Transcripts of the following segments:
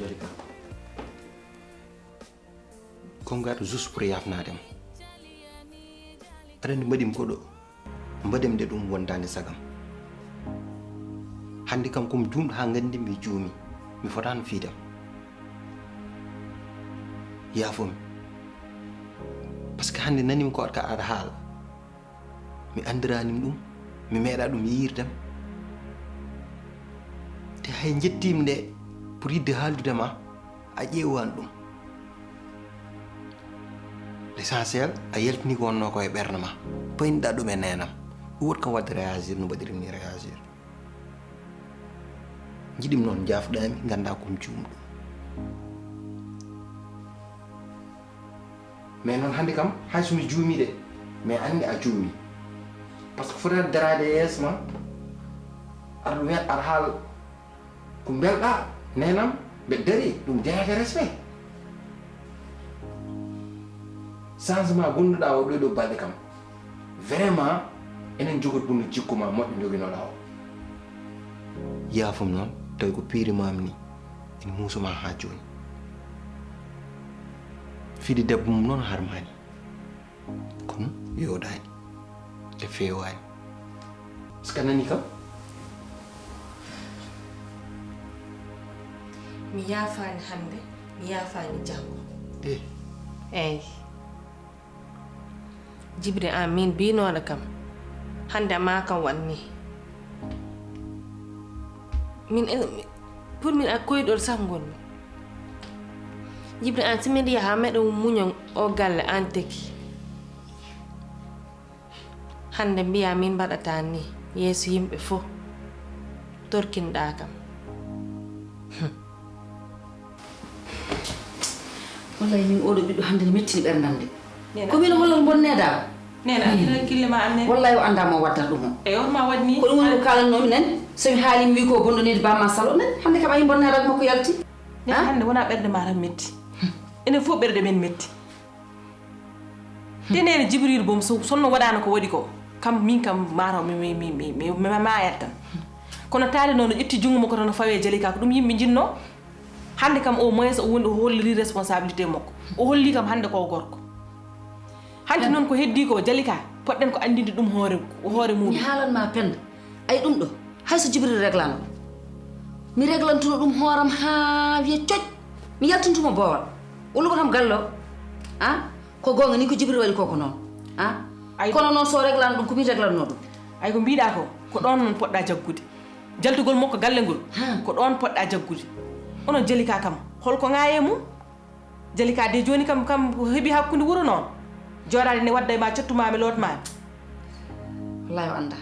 Jalika kongato juste pour yafnadem aɗa mbaɗim ko ɗo mbaɗem de ɗum wondande sagam hande kam komi jumɗo ha gandi mi juumi mi fotano fiidam yaafomi par ce que hande nanimi ko ka aɗa haala mi andiranim ɗum mi meeɗa ɗum yiirdam te hay jettimi nde pour yidde haaldudema a ƴeewani ɗum l'essentiel a yaltini ko wonno ko e ɓernde ma payniɗa ɗum e nenam ɗum woni kam wadde réagir no mbaɗirim ni réagir jiɗimi noon jafɗami ganda komi juumɗo mais noon hannde kam hay somi juumi de mais anndi a juumi par ce que fotata darade e yeeso ma aɗa ɗum aɗa haala ko belɗa nenam mbe dari ɗum jeyake respect changement gonnuɗa o ɗo balɗe kam vraiment enen jogot bunu jikku ma moƴƴo joginoɗa o yaafum noon tawi ko piirimami ni ene muusuma ha joni fiide debbo mum noon harmani kono yodani e fewani so ka nani kam mi yaafani hande mi yaafani jango eyyi Djibril an min binoɗo kam hande ma kam wanni min pour min a koyɗol sah gonmi Djibril an simin yaha meɗo muñon o galle an teki hande mbiya min mbaɗata ni yeeso yimɓe fof torkinɗa kam wallahi min oɗo ɓiɗɗo hande ne mettini ɓerdam de ko min hollal bonneɗa nena hakkille ma anne wallahi o andama o waddata ɗum o e on ma wadni ko ɗum woni ko kalannomi nen somi haali mi wi ko bonnonede bamma salo nen hande kam ayi bonneɗa makko yalti hande wona ɓerde ma tan metti enen fof ɓerde men metti tenene Djibril bom sonno waɗano ko waɗi ko kam min kam mataw mi mayat tan kono taali noon o ƴetti jungo makko tan o fawe Jalika ko ɗum yimɓe jinno hande kam au moins o woni o holliri responsabilité makko o holli kam hande ko gorko hanti noon ko heddi ko Jalika poɗɗen ko andinde ɗum hoore mum mi haalanma penda ay ɗum ɗo hayso Djibril réglano mi réglantuno ɗum hooram ha wiya coƴ mi yaltintuma boowal o luɓatam galle o ko gonga ni ko Djibril waɗi koko noon kono noon so réglano ɗum komin réglanno ɗum ay ko mbiɗa ko ɗon noon poɗɗa jaggude jaltugol makko galle ngol ko ɗon poɗɗa jaggude onon Jalika kam holko ŋaaye mum Jalika de joni kam heeɓi hakkude wuuro noon joɗade ne wadda ma cottumami lotmami wallahi o anda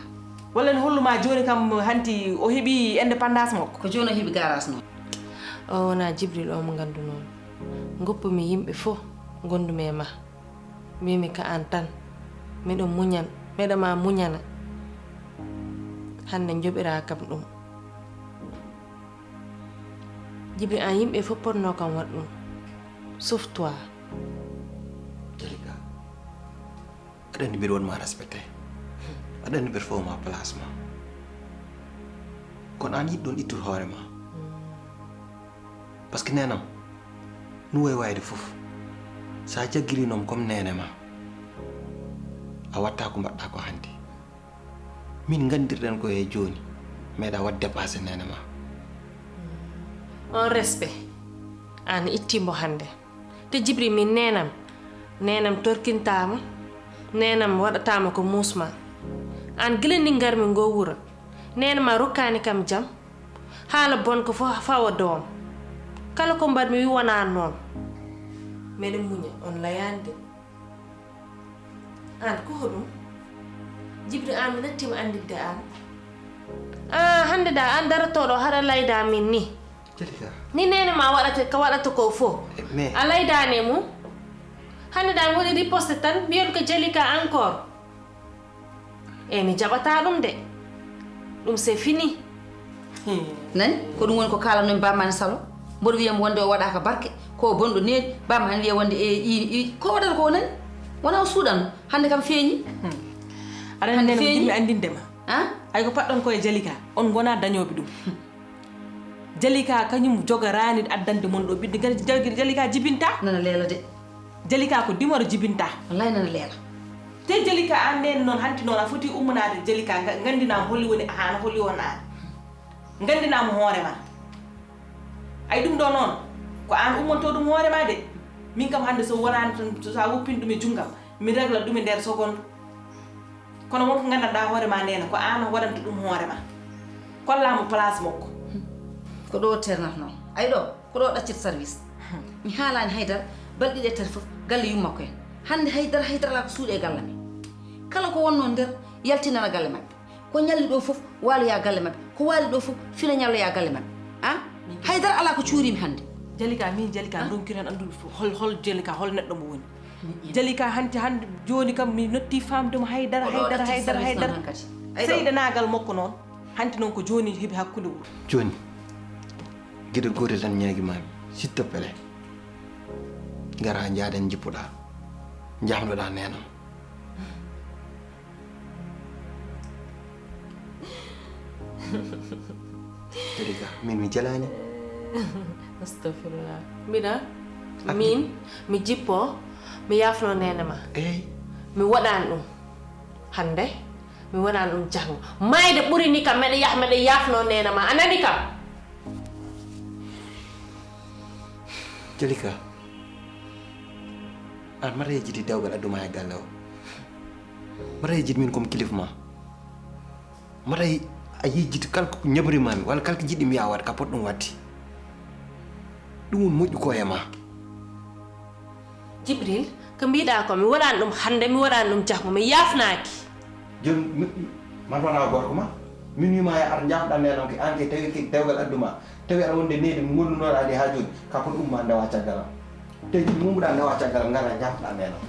walla ne holluma joni kam hanti o heeɓi indépendance makko ko joni o heeɓi garage noon o wona Djibril o mo gandu noon goppumi yimɓe fof gondumi e ma mbimi ka an tan miɗo muñan meɗama muñana hande joɓira kam ɗum Djibril an yimɓe fof potno kam waɗ ɗum sauf toi Jalika aɗa andi mbiɗa wonma respecté aɗa andi mbiɗa fowma place ma kono an yiɗɗon ittude hoore ma par ce que nenam no way wayde fof sa jaggirinom comme nene ma a watta ko mbaɗɗa ko hande min gandirɗen ko e joni meeɗa wadde dépassé nene ma on respect an ittimo hande te Djibril min nenam torkintama nenam waɗatama ko musma an gilani garmi ngo wuro nenama rokkani kam jam haala bon ko fawa doom kala ko mbaɗmi wi wona noon meɗen muña on layande an ko hoɗum Djibril an mi nattima andidde an hande da an daratoɗo haɗa layda min ni ni nene ma waɗata ko fof a laydane mum hande da mi waɗi riposte tan mbiyon ko Jalika encore mi jaɓata ɗum de ɗum c'est fini nani ko ɗum woni ko kalannomi bamani salo mboɗo wiyam wonde o waɗaka barke ko bonɗo needi bama han wiya wonde e ko waɗata ko nani wona o suuɗanno hande kam feeñi aɗa hande yimɓe andindema ay ko paɗɗon koye Jalika on gona dañoɓe ɗum jalika kanyum joga rani addande mon do biddi jalika jibinta nana leela de jalika ko dimoro jibinta wallahi nana leela te jalika anden non hanti non a foti ummunade jalika ngandina holli woni haan holli wona ngandina mo hoore ma ay dum do non ko an ummonto dum hoore ma de min kam hande so wonani so sa woppin dum e jungam mi regla dum e der seconde kono wonko ngandanda hoore ma nena ko an wadanta dum hoore ma kollamo place mokko ko do ternat non ay do ko do daccit service mi haalani haydar baldi de tar fof galle yummakko en hande haydar la ko suude galle mi kala ko wonno nder yaltinana galle mabbe ko nyalli do fof waliya galle mabbe ko wali do fof fina nyalloya galle mabbe ha haydar ala ko cuurimi hande jalika min jalika donkiren andude fof hol jalika hol neddo mo woni jalika hande joni kam mi notti famdum haydar seydanagal mokko non hande non ko joni hebi hakkude wuro joni gide gotel tan ñaagi mami s'il te plaît ngara jaaden jippuɗa jamnoɗa nenam jalika min mi jalani astagfirullah mina min mi jippo mi yafno nenema eyi mi waɗani ɗum hande mi waɗani ɗum jango mayde ɓuri ni kam meɗe yafno nenema anani kam jalika an mata yejjiti dewgal adduma e galle o mata yejjiti min comme kilifa ma mata a yejjiti kala ko ñabrimami walla kala ko jiɗɗi mbiya waɗa ka pot ɗum waddi ɗum woni moƴƴu ko e ma jibril ko mbiɗa ko mi waɗani ɗum hande mi waɗani ɗum jahmo mi yafnaki joni man wona gorko ma min wima e ar jafɗa nenam ke an ke tawi ke dewgal adduma tawi aɗa wonde neyde mi gollunoɗa ɗi ha joni ka pot umma ndewa caggalam te jiɗi mumuɗa ndewa caggalam ngara jafɗa nenam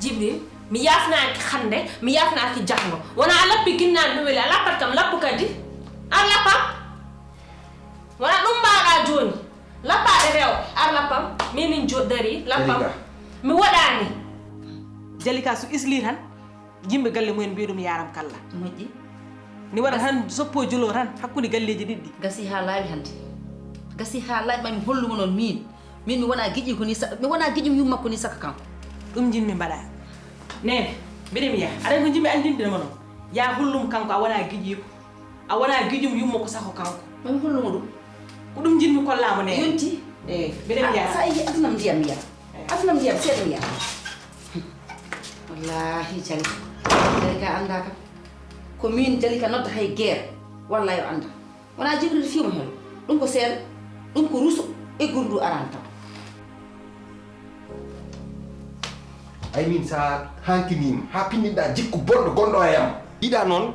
jibril mi yafnaki hande mi yafnaki jahgo wona a lappi ginnani ɗum weli a lappat kam lappu kadi ar lappam wona ɗum mbaɗa joni lappaɗe rewɓe ar lappam minin joddari lappam mi waɗani jalika so isli tan yimɓe galle mumen mbiya ɗum yaram kalla moƴƴi ni waɗa tan soppo julo tan hakkude galleji ɗiɗɗi gasi ha laaɓi hande gasi ha laaɓi mami hollumo noon min mi wona giƴi ko ni mi wona giƴum yummakko ni saka kanko ɗum jinmi mbaɗa nene mbiɗa mi yaha aɗa ko jimmi andindema noon ya hollum kanko a wona giƴiko a wona giƴum yummakko sako kanko mami hollumo ɗum ko ɗum jinmi kollamo nene yonti eyi mbiɗa mi yaha sa yi adunam ndiyam mi yaha adunam ndiyam seeɗa mi yaha wallahi jalika anda kam ko min jalika nodda hay guerre walla yo anda wona jibril fiimo hen ɗum ko seeɗa ɗum ko ruso e gurdu aran tam ay min sa hankinima ha pinniɗa jikku bonɗo gonɗo e yam yiɗa noon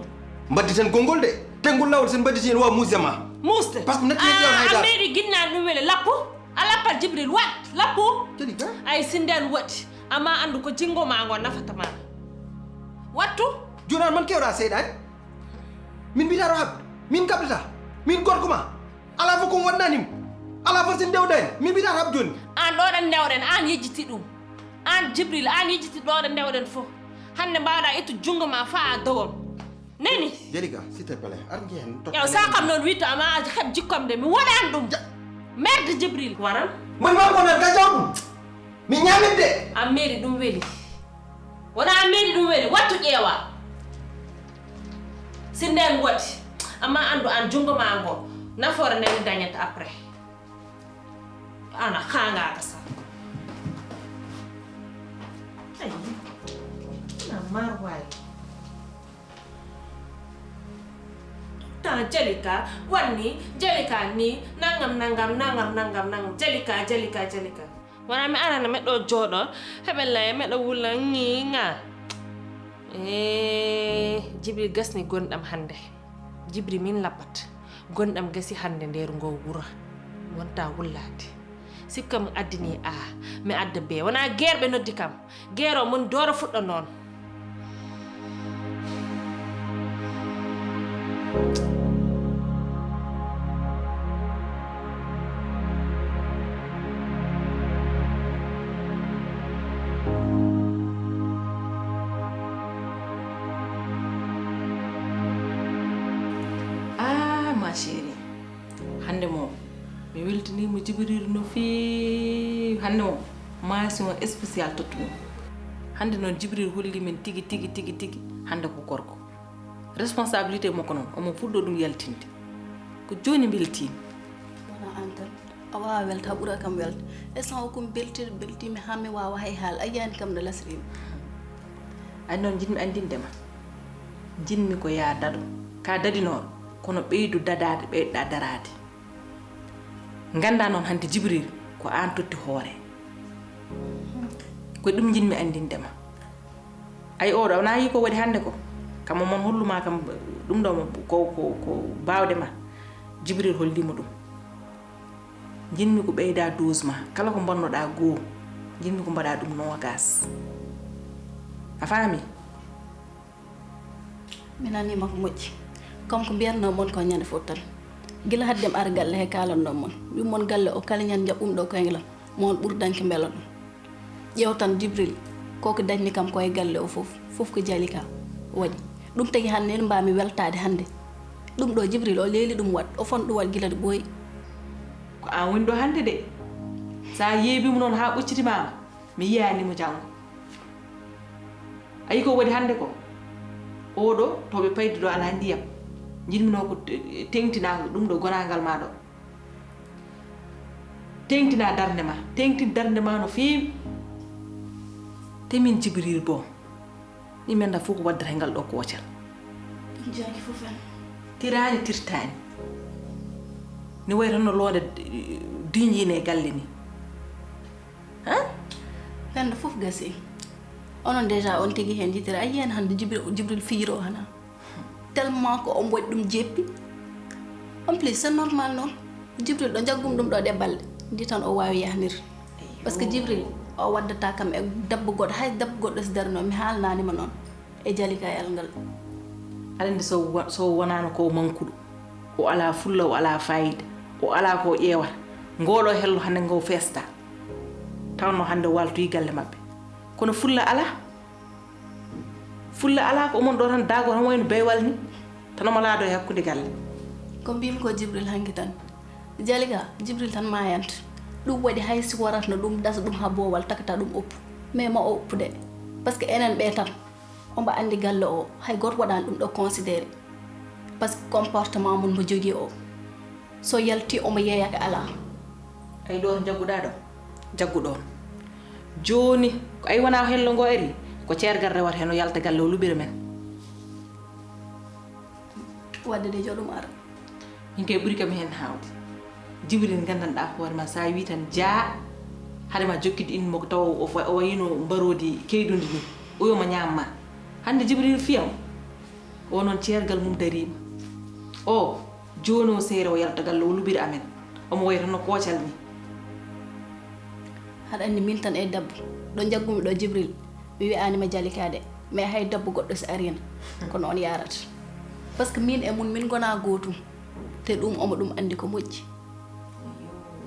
mbaddi ten konngol de tengol lawol sen mbadditi hen wa muuse ma muusde par ce que natti yon hayda a meeɗi ginnani ɗum wele lappu a lappat jibril wat lappu jalika ay sinden waɗi amma andu ko jingo ma ngo nafata ma wattu jonan man kewɗa seyɗani min mbiyataɗo habde min kaɓdata min gorko ma ala fof komi waɗnanimo ala fof sen ndewdani min mbiyataɗo habde joni an ɗoɗen ndewɗen an yejjiti ɗum an jibril an yejjiti ɗoɗen ndewɗen fof hande mbawɗa ittu jungo ma fa a dowon nani jalika s'il te plaît ar jehen yow sa kam noon witto amma a heɓ jikkom de mi waɗani ɗum merde jibril waran man ma konen ka jaw ɗum mi ñamidde a meeri ɗum weli wona a meeri ɗum weli wattu ƴeewa si nden waɗi amma andu an jungo ma ngo nafoore nde dañata après ana hangaka sa ay na mar waay ta jalika wanni jalika ni nangam jalika wona mi arana meɗɗo jooɗo heɓe laye meɗo wula ngiŋa jibril gasni gonɗam hande jibri min labbat gonɗam gasi hande nder ngo wura wonta wullade sikka mi addini a mi adda be wona guerɓe noddi kam guerre o mon dooro fuɗɗo noon mi weltinimo Jibril no feewi hande o mention spéciale tottumo hande noon Jibril holli men tigi hande ko gorko responsabilité makko noon omo fuɗɗo ɗum yaltinde ko joni beltimi wona antan a wawa welta ɓuura kam welta instant o komi beltimi hammi wawa hay haal a yiyani kam no lasrimi andi noon jinmi andindema jinmi ko ya dado ka dadinoɗo kono ɓeydu dadade ɓeyɗa darade ganda noon hande Jibril ko an totti hoore ko ɗum jinmi andindema ay oɗo wona yi ko waɗi hande ko kamo mon holluma kam ɗum ɗo ko bawdema Jibril hollimo ɗum jinmi ko ɓeyda dose ma kala ko bonnoɗa goo jinmi ko mbaɗa ɗum nogas a faami mi nanima ko moƴƴi comme ko mbiyatno mon ko ñande fof tan gila haddem ar galle he kalanno mon ɗum mon galle o kala ñande jaɓɓumɗo koynglam mon ɓurdanke mbelo ɗum ƴeew tan Jibril koko dañni kam koye galle o fof ko jali ka waɗi ɗum tagi hande en mbami weltade hande ɗum ɗo Jibril o leeli ɗum wat o fon ɗum wat gila ɗo ɓooyi ko an woni ɗo hande de sa yeebimo noon ha ɓoccitimama mi yiyanimo janggo ayi ko waɗi hande ko oɗo toɓe paydi ɗo ala ndiyam jinmino ko tengtina ɗum ɗo gonagal ma ɗo tengtina darde ma tengtin darde ma no feewi temin Jibril bo ɗi menda fof ko waddata ngal ɗo koocal ɗum jaki fof en tirani tirtani ni way tan no loonde diñjine e galle ni han penda fof gasi onon déjà on tigi hen jitira a yiyan hande Jibril fiiro hana tellement ko o mboɗi ɗum jeppi en plus c'est normal noon Jibril ɗo jaggum ɗum ɗo ɗe balɗe ndi tan o wawi yahnir par ce que Jibril o waddata kam e dabbo goɗɗo hay dabbo goɗɗo so darno mi haalnanima noon e jalikayal ngal alande so wonano ko mankuɗo o ala fulla o ala fayida o ala ko ƴeewata ngoɗo hello hande ngo festa tawno hande waltoyi galle mabɓe kono fulla ala ko omon ɗo tan daago tan wayno beywal ni tan omo laado e hakkude galle ko mbimi ko Jibril hanki tan jalika Jibril tan mayanta ɗum waɗi hay si waratno ɗum dasa ɗum ha boowal takata ɗum oppu mais ma o oppude par ce que enen ɓe tan omba andi galle o hay goto waɗani ɗum ɗo considéré par ce que comportement mum mo jogui o so yalti omo yeeyaka ala ay ɗo jagguɗa ɗo jagguɗon joni ko ay wona hello ngo ari ko ceergal rewata hen o yalta galle o luɓira men wadde de joɗum ara min kay ɓuuri kam hen hawde Jibril gandanɗa hoore ma sa wi tan jaa haade ma jokkide inmo ko taw o wayino mbarodi keydude ni o yoma ñamma hande Jibril fiyam o noon ceergal mum darima o joni o seere o yalta galle o luɓira amen omo way tan no koocal ni haɗa andi min tan e dabbo ɗo jaggumi ɗo Jibril mi wiyanima jalikade mais hay dabbo goɗɗo so arina kono on yarata par ce que min e mun min gona gotum te ɗum omo ɗum andi ko moƴƴi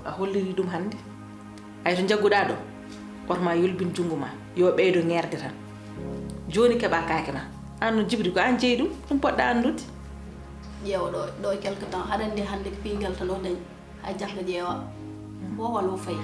a holliri ɗum hande ay to jagguɗa ɗo otma yolbin jungo ma yo ɓeydo ngerde tan joni keɓa kaake ma an no Jibril ko an jeeyi ɗum poɗɗa andude ƴeewa ɗo quelque temps haɗa andi hande ko pingal tan o dañi ha jangga ƴeewa bowal o fayi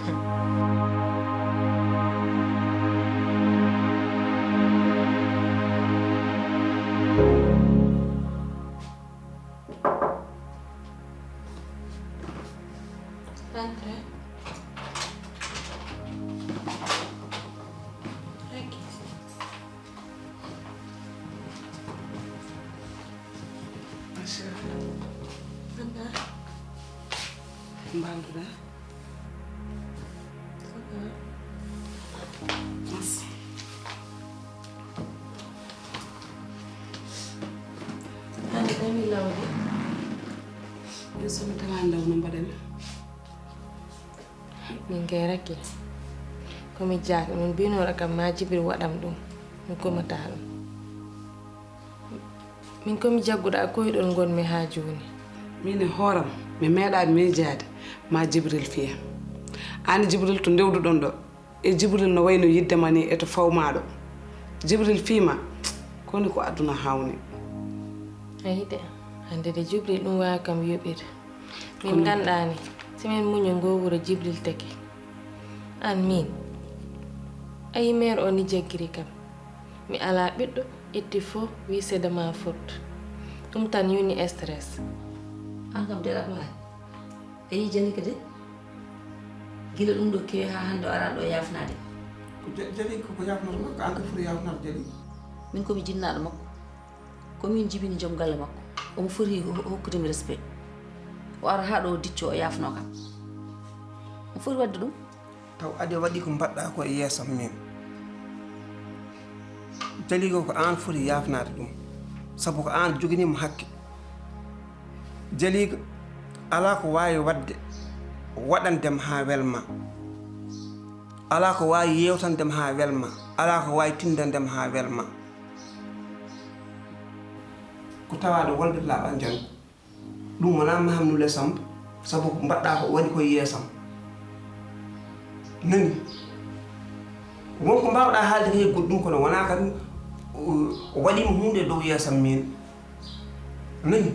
Mbalduɗa hande ɗami lawde yo somi tawani law no mbaɗami min kay rakke komi jaaka min mbinoɗo kam ma Jibril waɗam ɗum mi gomata ɗum min komi jagguɗa koyɗol gonmi ha joni min e hooram mi meeɗaɗi miijade ma Jibril fiya an Jibril to ndewduɗon ɗo e Jibril no wayno yiddema ni e to fawmaɗo Jibril fiima koni ko aduna hawni ayi de hande de Jibril ɗum wawi kam yoɓir min gandani simen muñu ngo wuro Jibril teke an min ay mère o ni jaggiri kam mi ala ɓiɗɗo itti fo wi c'est de ma faute ɗum tan yoni stress an kam deɗa ko hay ayi Jalika de gila ɗum ɗo kewi ha hande o ara ɗo yafnade Jalika ko yafnata makko an ka foti yafnata Jalika min komi jinnaɗo makko komin jibini joom galle makko omo foti hokkudemi respect o ara ha ɗo dicco o yafno kam o foti wadde ɗum taw ade waɗi ko mbaɗɗa ko e yeesam min Jalika ko an foti yafnade ɗum sabu ko an joginimo hakke Jalika ala ko wawi wadde waɗandem ha welma ala ko wawi yewtandem ha welma ala ko wawi tindandem ha welma ko tawaɗo wolde laaɓal jango ɗum wona mahamnule sam sabu ko mbaɗɗa ko waɗi koye yeesam nani wonko mbawɗa haalde ko heggol ɗum kono wona kadi waɗimo hunde dow yeesam min nani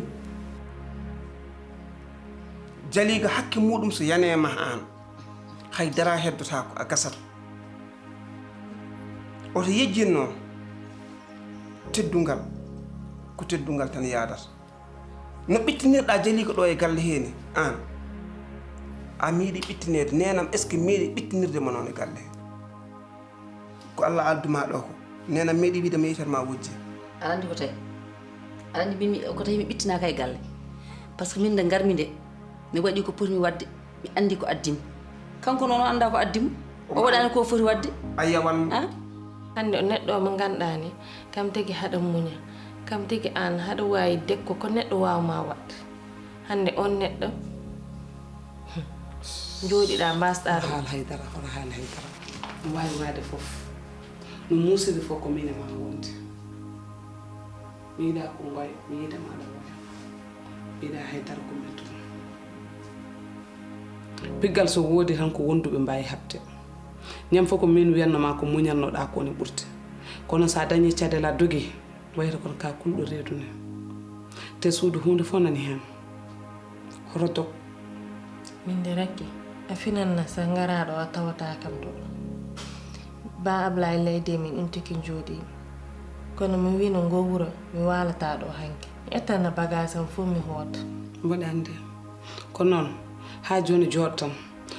Jalika hakke muɗum so yanema an haydara heddotako a gasat oto yejjinno teddungal ko teddungal tan yadata no ɓittinirɗa Jalika ɗo e galle heni an a miiɗi ɓittinede nenam est ce que miiɗi ɓittinirde mo noon e galle he ko Allah adduma ɗo ko nenam meeɗi wiide mi yitere ma wujje aɗa andi ko tawi aɗa andi min ko tawi mi ɓittinaka e galle par ce que min nde garmi nde mi waɗi ko potmi wadde mi andi ko addimi kanko noon o anda ko addimo o waɗani ko foti wadde ayya wan hande o neɗɗo o mo ganduɗa ni kam tigi haɗa muña kam tigi an haɗa wawi dekko ko neɗɗo wawma wadde hande on neɗɗo jooɗiɗa mbasɗa ɗo haal haydara hono haal haydara no wawi wade foof no muusiri fof ko min e ma wonde mi yiɗa ko ngoya mi yiida maɗa woya mi yiɗa haydara ko min tuma piggal so woodi tan ko wonduɓe mbawi habde ñam fof ko min wiyannoma ko muñannoɗa ko ne ɓurti kono sa dañi cadel a dogi wayata kono ka kulɗo reedune te suudu hunde fof nani hen hoto dog min de rakki a finanna sa ngaraɗo a tawata kam ɗo ba Ablaye leydi min ɗum tiki jooɗi kono mi wino ngo wuro mi walata ɗo hanke mi ettana bagage am fof mi hoota mbaɗi ande ko noon ha joni jooɗo tan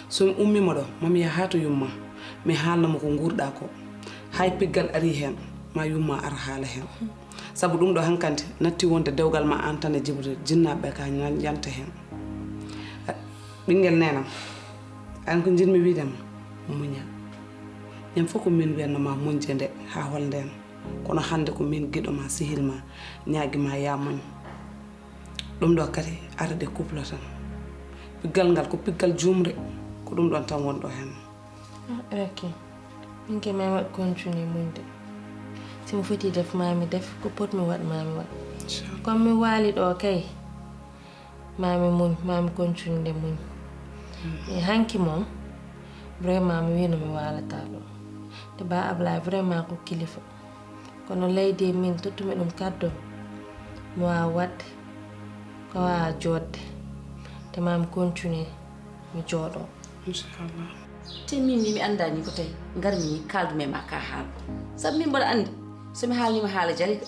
somi ummima ɗo mami yaha ha to yumma mi haalnamo ko gurɗa ko hay piggal ari hen ma yumma ara haala hen sabu ɗum ɗo hankkandi natti wonde dewgal ma an tan e Jibril jinnaɓe ka yanta hen ɓinguel nenam an ko jinmi wiidema muña ñam fof ko min wiyannoma muñje nde ha hol nden kono hande ko min guiɗoma sihilma ñaguima yamoñ ɗum ɗo kadi arade couple tan piggal ngal ko piggal jumre ko ɗum ɗon tan wonɗo hen rakki min ke mami waɗ continue muñde simi foti def mami def ko potmi waɗ mami waɗ comme mi waali ɗo kay mami muñ mami continue nde muñ e hanki moom vraiment mi wino mi walata ɗo te ba Ablaye vraiment ko kilifa kono leydi min tottumi ɗum kaddom mi wawa wadde ko wawa jodde te mami continue mi jooɗo inchallah te min mi andani ko tawi garmi ni kaldume ma ka haal sabu min mbaɗa andi somi haalnima haala Jalika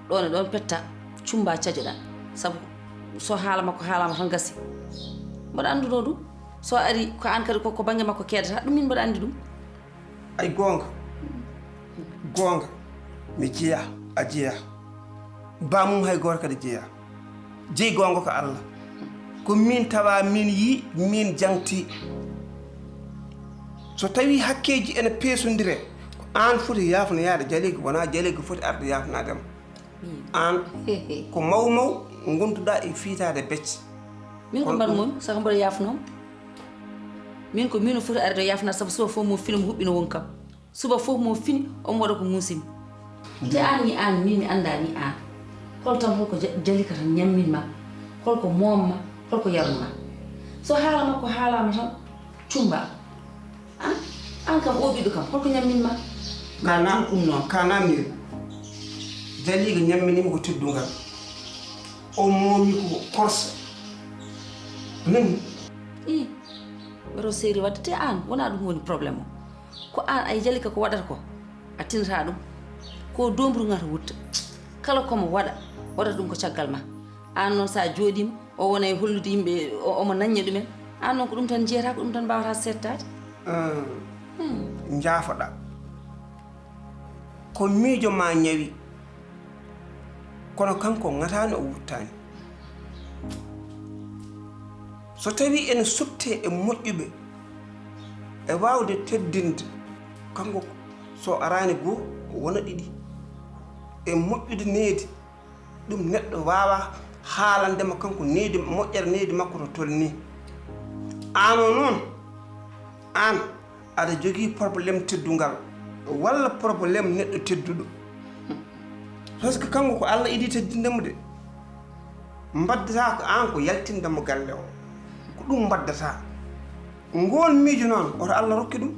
ɗon e ɗon petta cumba cajoɗa sabu so haala makko haalama tan gasi mbaɗa anduno ɗum so ari ko an kadi ko banggue makko kedata ɗum min mbaɗa andi ɗum ay gonga mi jeeya a jeeya bamum hay goto kadi jeeya jeeyi gonga ko Allah ko min tawa min yi min jangti so tawi hakkeji ene peesodire ko an foti yafno yaade Jalika wona Jalika foti arde yafnadema an ko mawmaw gontuɗa e fiitade becce min ko mbaɗa momi sako mbaɗa yafnoma min ko min foti arde yafna sabu suba fof mo fini mo huɓɓino won kam suba fof mo fini omo waɗa ko musimi te an ni an min mi andani an hol tan holko Jalika tan ñamminma holko momma holko yaruma so haala makko haalama tan cumba an kam o ɓiɗo kam holko ñamminma kana ɗum noon kanamir Jalika ñamminima ko teddungal o moomi ko korsa nani i baro séri waddete an wona ɗum woni probléme o ko an ay jalika ko waɗata ko a tinata ɗum ko dombru ngata wutta kala komo waɗa waɗata ɗum ko caggal ma an noon sa jooɗima o wona e hollude yimɓe omo nañña ɗumen an noon ko ɗum tan jeyata ko ɗum tan mbawata settade jaafoɗa ko miijo ma ñawi kono kanko ngatani o wuttani so tawi ene subte e moƴƴuɓe e wawde teddinde kanko so arani goo wona ɗiɗi e moƴƴude needi ɗum neɗɗo wawa haalandema kanko needi moƴƴere needi makko to tolni ano noon an aɗa jogui probléme teddungal walla probléme neɗɗo tedduɗo par ce que kanko ko Allah idi teddindemo de mbaddata ko an ko yaltindemo galle o ko ɗum mbaddata ngol miijo noon oto Allah rokki ɗum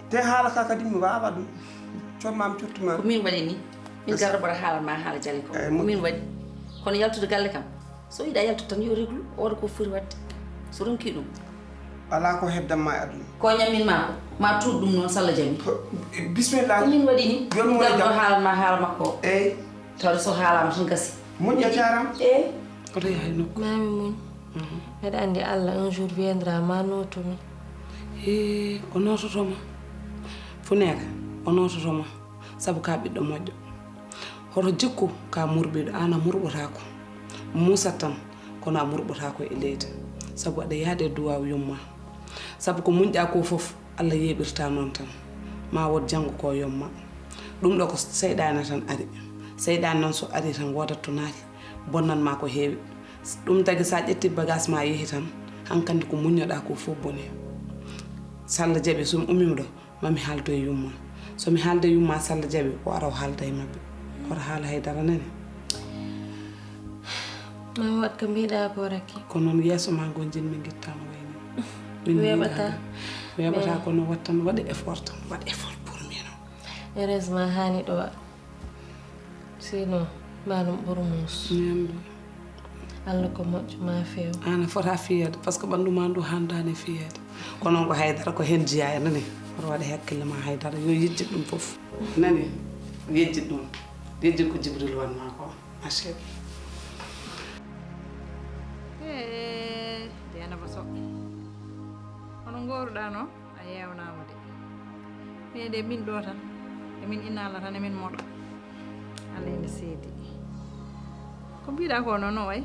te haala ka kadi mi wawa ɗum commami cottuma ko min waɗi ni min garɗo mboɗa haalanma haala jali ko min waɗi kono yaltude galle kam so yiiɗa yaltude tan yo réglu o waɗa ko foti wadde so ronki ɗum ala ko heddamma e aduna ko ñamminma ko ma tuuɗ ɗum noon salla jaɓi bisimilla ko min waɗi ni garɗo haalanma haala makko o eyyi tawde so haalama tan gasi moƴƴa jarama eyyi oto yahay nokku mami muñ mbeɗa andi Allah un jour viendra ma notomi o nototoma funere o nototoma saabu ka ɓiɗɗo moƴƴo hoto jikku ka murɓiɗo an a murɓotako musat tan kono a murɓotako e leydi saabu aɗa yaade duwaw yumma saabu ko muñƴa ko foof Allah yeɓirta noon tan ma wot janggo ko yomma ɗum ɗo ko seyɗane tan ari seyɗane noon so ari tan wodat to naati bonnanma ko heewi ɗum tagi sa ƴetti bagage ma yeehi tan hankkandi ko muññoɗa ko fof bone Salla Jaɓi somi ummima ɗo mami haaldo e yumma somi haalde yumma Salla Jaɓi o ara o haalda e mabɓe oto haala haydara nene mami wat ko mbiɗa ko rakki ko noon yeeso ma ngo jinmi guittama wayni weɓata weɓata kono wat tan waɗi effort tan waɗ effort pour mino heureusement hani ɗo sinon mbaɗum ɓuuru mus ñamde Allah ko moƴƴo ma feew an a fota fiyede par ce que ɓandu ma ndu handani fiyede ko noon ko haydara ko hen jiya e nani oto waɗa hakkille ma haydara yo yejjit ɗum foof nani yejjit ɗum yejjit ko Jibril wanma ko ma chéri Dieynaba Sow hono goruɗa no a yewnama de mais de min ɗo tan emin inna Allah tan emin moɗo Allah ene seedi ko mbiɗa ko noon no way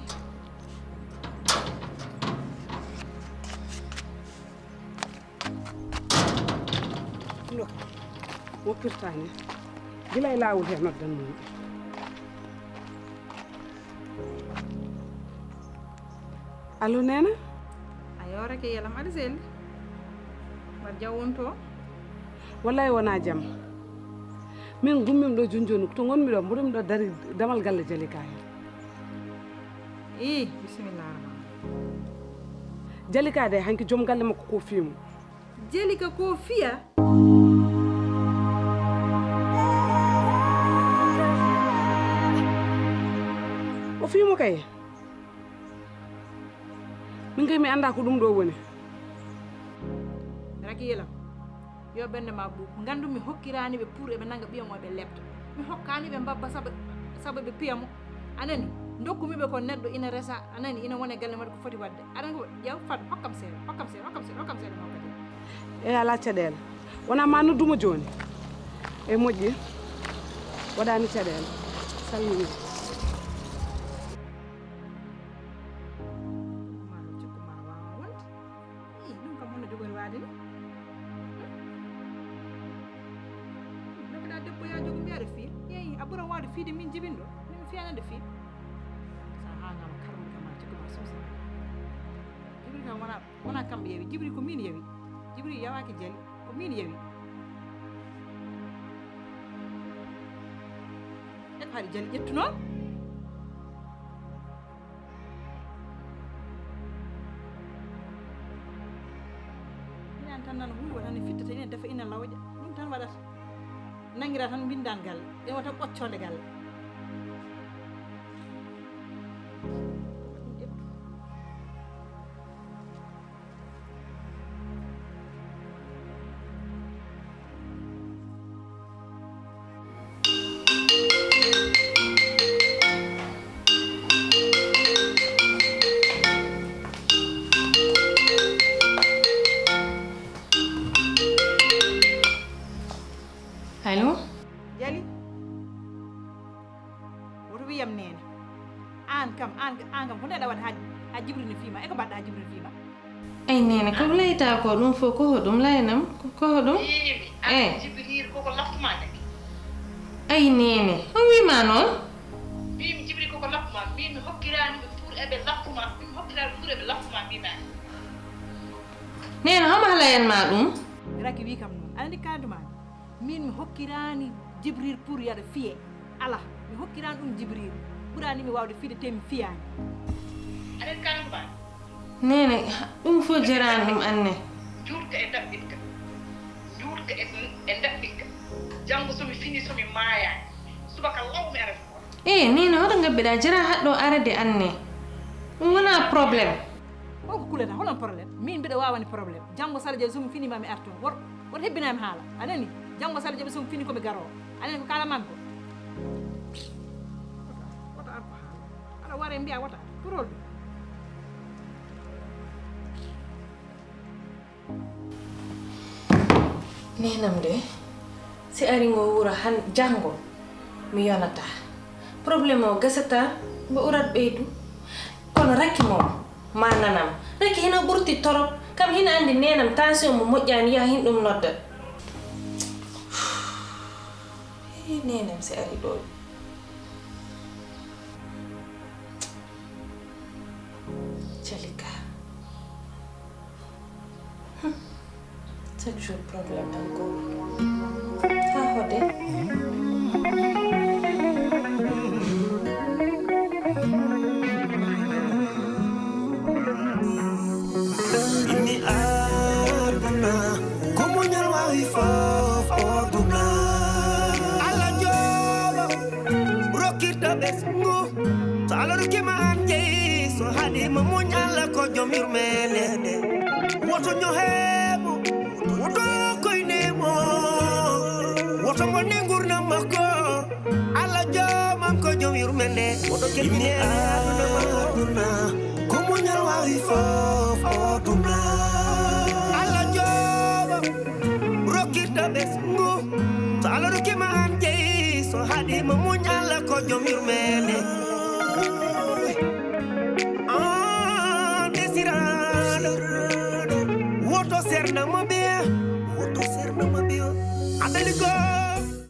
woppirtani gila e lawol he noddan mum allo Nena a yorake yelam aɗa selli mbaɗ jaw wonto wallahi wona jaam min gummimi ɗo joni to gonmi ɗo mboɗomi ɗo dari damal galle Jalika hen i bisimillah rahman Jalika de hanki joom galle makko ko fiimo Jalika ko fiya o fiimo kay min kay mi anda ko ɗum ɗo woni raki yelam yo ɓende ma ɓuuɓ gandu mi hokkirani ɓe pour eɓe nanga ɓiyam o ɓe lebta mi hokkani ɓe mbabba saabu ɓe piyamo anani dokkumiɓe ko neɗɗo ina resa anani ina wone galle maɗa ko foti wadde aɗa ko ƴew fat hokkam seeɗa ma kadi e ala caɗele wona ma nodduma joni e moƴƴi waɗani caɗele salmini maɗo cikku ma wawa wonde i ɗum kam hono jogori waade ni nokkeɗa debbo ya jogo mbiyaɗa fiya yeyi a ɓuura wawde fiide min jibinɗo min fiyanande fiya sa hangama karmi kam ma cikku ma sosa Jibril kam wona kamɓe yewi Jibril ko min yewi Jibril yawaki Jali ko min yewi eko haɗi Jali ƴettuno minan tan nan huywa tan e fittata ina defa ina lawƴa ɗum tan waɗata nanguira tan bindan galle ɗen tan ɓoccode galle won ha jibril fiima e ko badda jibril fiima ay nene ko layta ko dum fo ko hodum laynam ko hodum jibril ko laftuma de ay nene o wi ma non mi jibril ko laftuma mi hokkirani pour ebe laftuma mi hokkirani pour ebe laftuma mi ma nene hama layen ma dum raki wi kam non andi kanduma min mi hokkirani jibril pour yada fiye ala mi hokkirani dum jibril burani mi wawde fide temi fiyani andi kanduma nene dum fo jeran dum anne jurta e dabbika jurta e dabbika jango somi fini somi maya subaka lawmi ara nene hoto ngabbida jera haddo arade anne dum wona problème o ko kulata hono problème min bida wawani problème jango sala je somi fini mami arto wor hebbinami haala anani jango sala je somi fini ko mi garo anani ko kala manko wata arko ala ware mbiya wata pour nenam de si ari ngo wura han jango mi yonata problème o gasata ba urat beydu kono rakki mo mananam rakki hina burti torop kam hina andi nenam tension mo mojjani ya hin dum nodda nenam si ari do Jalika chaque jour problème encore ha hode ini aduna como nyalwa ifof oduna ala joba rokirta besngo salor kema anje so hadi mo nyala ko jomir melede woto nyohebo woto koynemo woto ngone ngurna mako ala jomam ko jomir mende woto kemine aduna como nyalwa ifof oduna ala joba rokirta besngo salor kema anje so hadi mo nyala ko jomir mende woto serna mabia adaligo